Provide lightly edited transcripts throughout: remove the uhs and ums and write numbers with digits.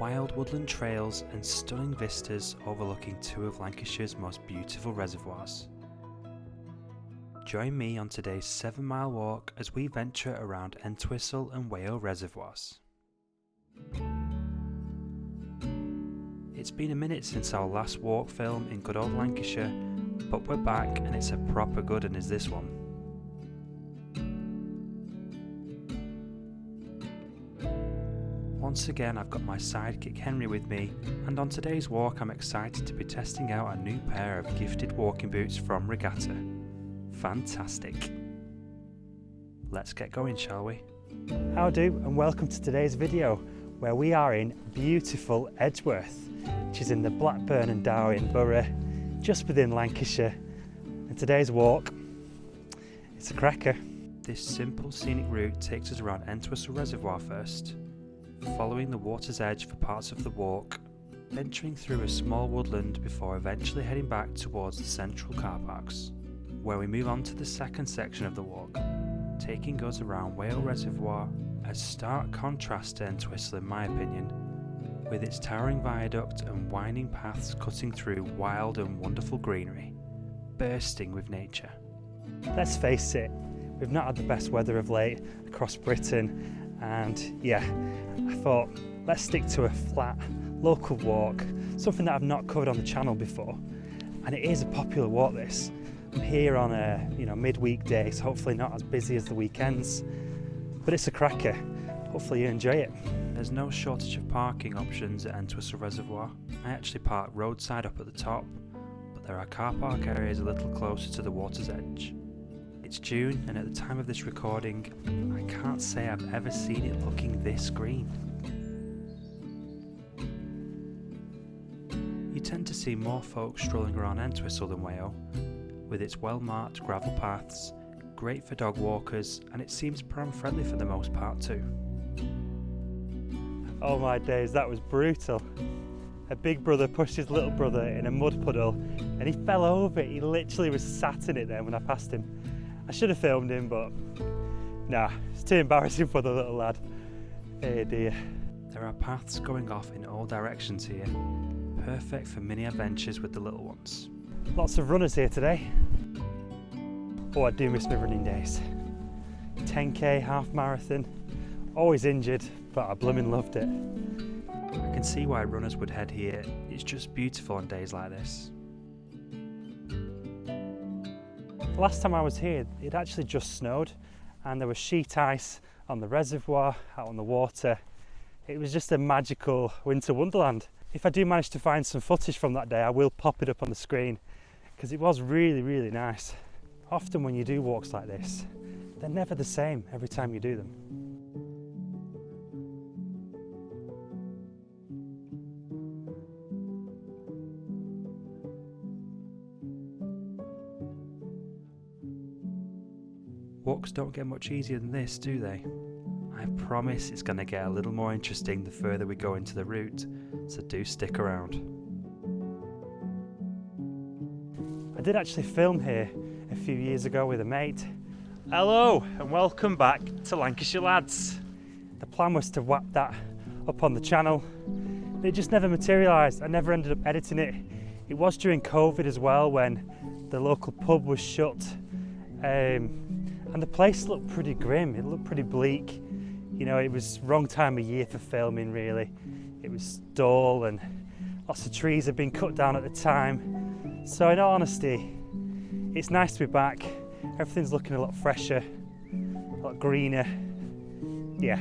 wild woodland trails and stunning vistas overlooking two of Lancashire's most beautiful reservoirs. Join me on today's 7-mile walk as we venture around Entwistle and Wayoh reservoirs. It's been a minute since our last walk film in good old Lancashire, but we're back and it's a proper good one as this one. Once again I've got my sidekick Henry with me, and on today's walk I'm excited to be testing out a new pair of gifted walking boots from Regatta. Fantastic. Let's get going, shall we? How do, and welcome to today's video where we are in beautiful Edgworth, which is in the Blackburn and Darwen borough, just within Lancashire. And today's walk, it's a cracker. This simple scenic route takes us around Entwistle Reservoir first, following the water's edge for parts of the walk, venturing through a small woodland before eventually heading back towards the central car parks, where we move on to the second section of the walk, taking us around Wayoh Reservoir, a stark contrast to Entwistle in my opinion, with its towering viaduct and winding paths cutting through wild and wonderful greenery, bursting with nature. Let's face it, we've not had the best weather of late across Britain, and yeah, I thought let's stick to a flat local walk, something that I've not covered on the channel before, and it is a popular walk this. I'm here on a midweek day, so hopefully not as busy as the weekends, but it's a cracker. Hopefully you enjoy it. There's no shortage of parking options at Entwistle Reservoir. I actually park roadside up at the top, but there are car park areas a little closer to the water's edge. It's June, and at the time of this recording, I can't say I've ever seen it looking this green. You tend to see more folk strolling around Entwistle than Wayoh, with its well-marked gravel paths, great for dog walkers, and it seems pram-friendly for the most part too. Oh my days, that was brutal. A big brother pushed his little brother in a mud puddle and he fell over it. He literally was sat in it then when I passed him. I should have filmed him, but nah, it's too embarrassing for the little lad. Oh dear. There are paths going off in all directions here, perfect for mini adventures with the little ones. Lots of runners here today. Oh, I do miss my running days. 10k, half marathon, always injured, but I blooming loved it. I can see why runners would head here. It's just beautiful on days like this. The last time I was here, it actually just snowed and there was sheet ice on the reservoir, out on the water. It was just a magical winter wonderland. If I do manage to find some footage from that day, I will pop it up on the screen because it was really, really nice. Often when you do walks like this, they're never the same every time you do them. Walks don't get much easier than this, do they? I promise it's going to get a little more interesting the further we go into the route, so do stick around. I did actually film here a few years ago with a mate. Hello and welcome back to Lancashire Lads. The plan was to whap that up on the channel, but it just never materialised. I never ended up editing it. It was during COVID as well, when the local pub was shut. And the place looked pretty grim, it looked pretty bleak. You know, it was wrong time of year for filming really. It was dull and lots of trees had been cut down at the time. So in all honesty, it's nice to be back. Everything's looking a lot fresher, a lot greener. Yeah,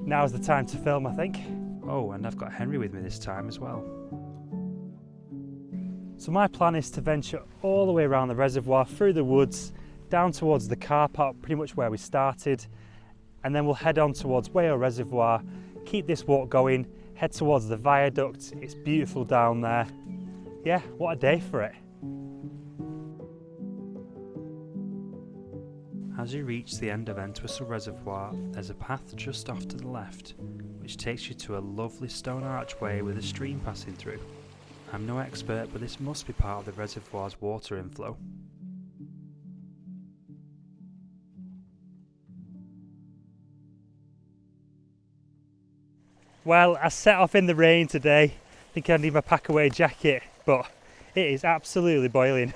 now's the time to film, I think. Oh, and I've got Henry with me this time as well. So my plan is to venture all the way around the reservoir, through the woods, down towards the car park, pretty much where we started, and then we'll head on towards Wayoh Reservoir, keep this walk going, head towards the viaduct. It's beautiful down there. Yeah, what a day for it. As you reach the end of Entwistle Reservoir, there's a path just off to the left, which takes you to a lovely stone archway with a stream passing through. I'm no expert, but this must be part of the reservoir's water inflow. Well, I set off in the rain today, thinking I need my Packaway jacket, but it is absolutely boiling.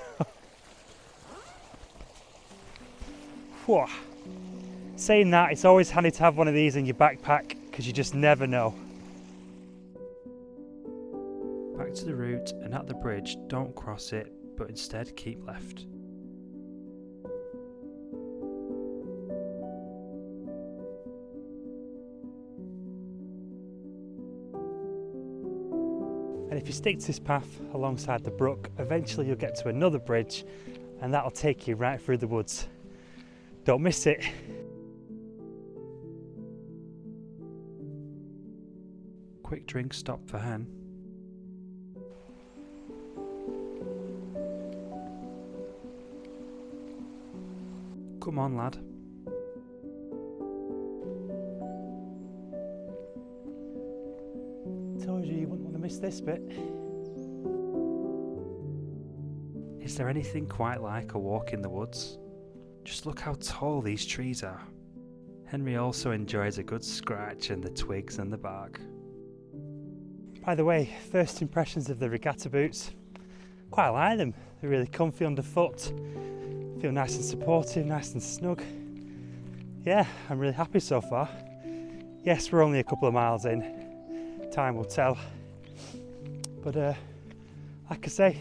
Whew. Saying that, it's always handy to have one of these in your backpack because you just never know. Back to the route, and at the bridge, don't cross it, but instead keep left. And if you stick to this path alongside the brook, eventually you'll get to another bridge and that'll take you right through the woods. Don't miss it. Quick drink stop for Hen. Come on, lad. Told you wouldn't want to miss this bit. Is there anything quite like a walk in the woods? Just look how tall these trees are. Henry also enjoys a good scratch in the twigs and the bark. By the way, first impressions of the regatta boots. Quite like them. They're really comfy underfoot. Feel nice and supportive, nice and snug. Yeah, I'm really happy so far. Yes, we're only a couple of miles in. Time will tell. But like I say,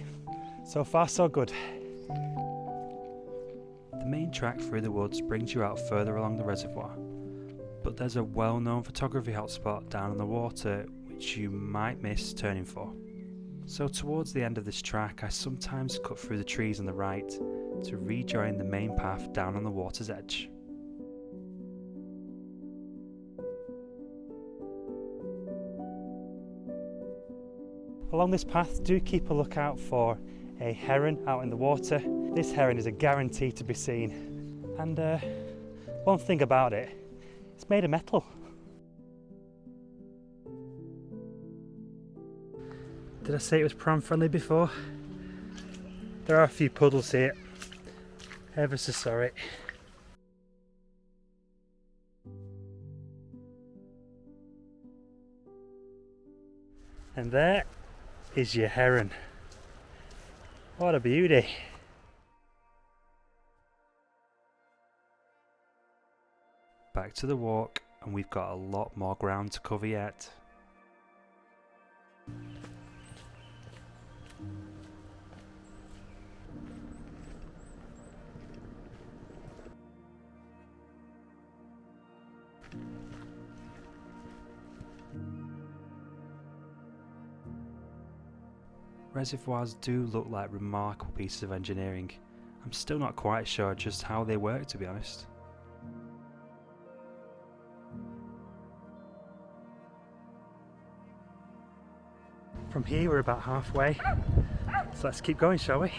so far so good. The main track through the woods brings you out further along the reservoir, but there's a well-known photography hotspot down on the water which you might miss turning for. So towards the end of this track, I sometimes cut through the trees on the right to rejoin the main path down on the water's edge. Along this path, do keep a lookout for a heron out in the water. This heron is a guarantee to be seen. And one thing about it, it's made of metal. Did I say it was pram friendly before? There are a few puddles here. Ever so sorry. And there is your heron. What a beauty. Back to the walk, and we've got a lot more ground to cover yet. Reservoirs do look like remarkable pieces of engineering. I'm still not quite sure just how they work, to be honest. From here we're about halfway, so let's keep going, shall we?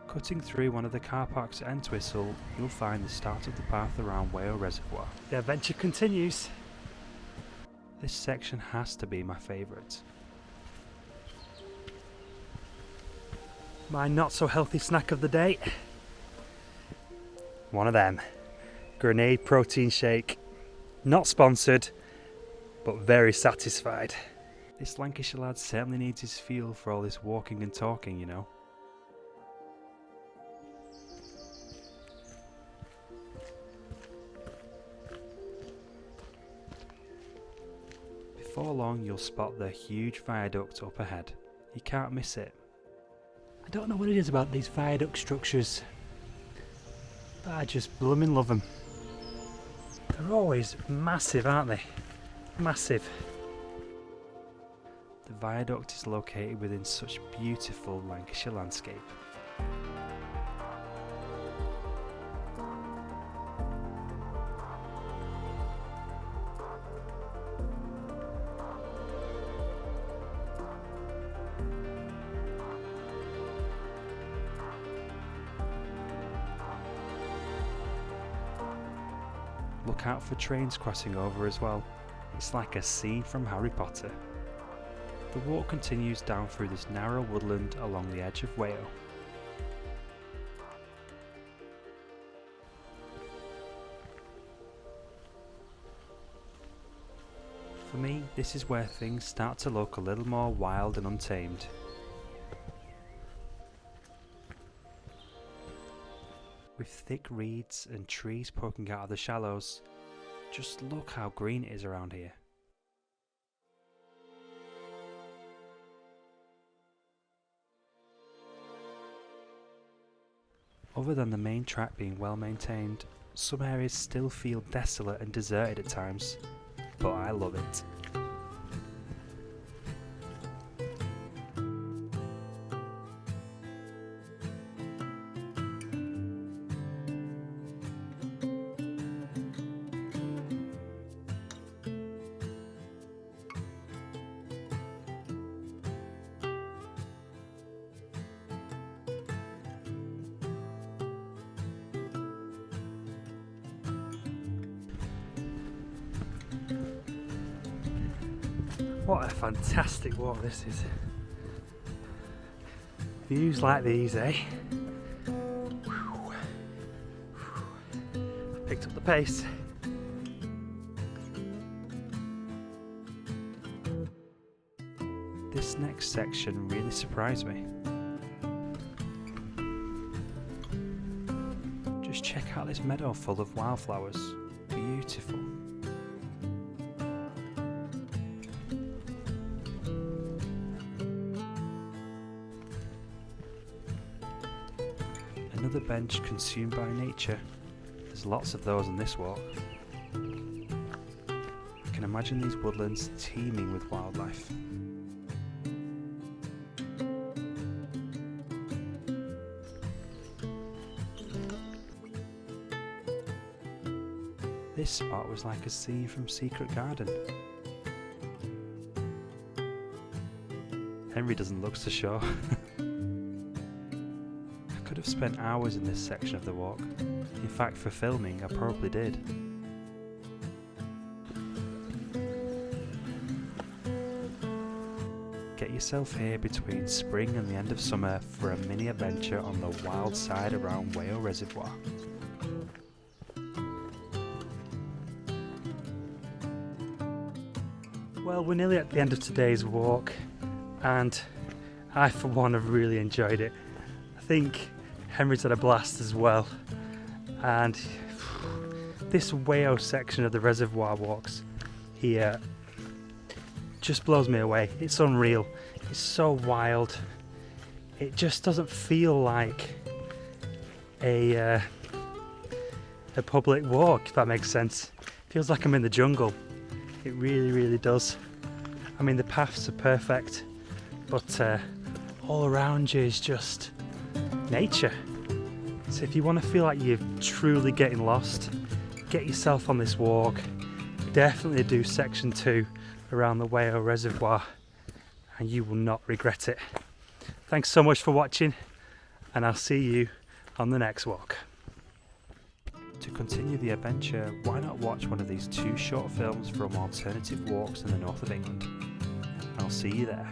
Cutting through one of the car parks at Entwistle, you'll find the start of the path around Wayoh Reservoir. The adventure continues. This section has to be my favourite. My not so healthy snack of the day. One of them. Grenade protein shake. Not sponsored, but very satisfied. This Lancashire lad certainly needs his fuel for all this walking and talking, you know. Before long you'll spot the huge viaduct up ahead. You can't miss it. I don't know what it is about these viaduct structures, but I just blooming love them. They're always massive, aren't they? Massive. The viaduct is located within such beautiful Lancashire landscape. Look out for trains crossing over as well. It's like a scene from Harry Potter. The walk continues down through this narrow woodland along the edge of Wayoh. For me, this is where things start to look a little more wild and untamed. With thick reeds and trees poking out of the shallows, just look how green it is around here. Other than the main track being well maintained, some areas still feel desolate and deserted at times, but I love it. What a fantastic walk this is. Views like these, eh? Picked up the pace. This next section really surprised me. Just check out this meadow full of wildflowers. Beautiful. Another bench consumed by nature. There's lots of those on this walk. I can imagine these woodlands teeming with wildlife. This spot was like a scene from Secret Garden. Henry doesn't look so sure. I could have spent hours in this section of the walk. In fact, for filming, I probably did. Get yourself here between spring and the end of summer for a mini adventure on the wild side around Wayoh Reservoir. Well, we're nearly at the end of today's walk, and I for one have really enjoyed it. I think Henry's had a blast as well, and this Wayoh section of the reservoir walks here just blows me away. It's unreal. It's so wild. It just doesn't feel like a public walk, if that makes sense. It feels like I'm in the jungle. It really, really does. I mean, the paths are perfect, but all around you is just nature. So if you want to feel like you're truly getting lost, get yourself on this walk. Definitely do section 2 around the Wayoh Reservoir, and you will not regret it. Thanks so much for watching, and I'll see you on the next walk. To continue the adventure, why not watch one of these 2 short films from alternative walks in the north of England? I'll see you there.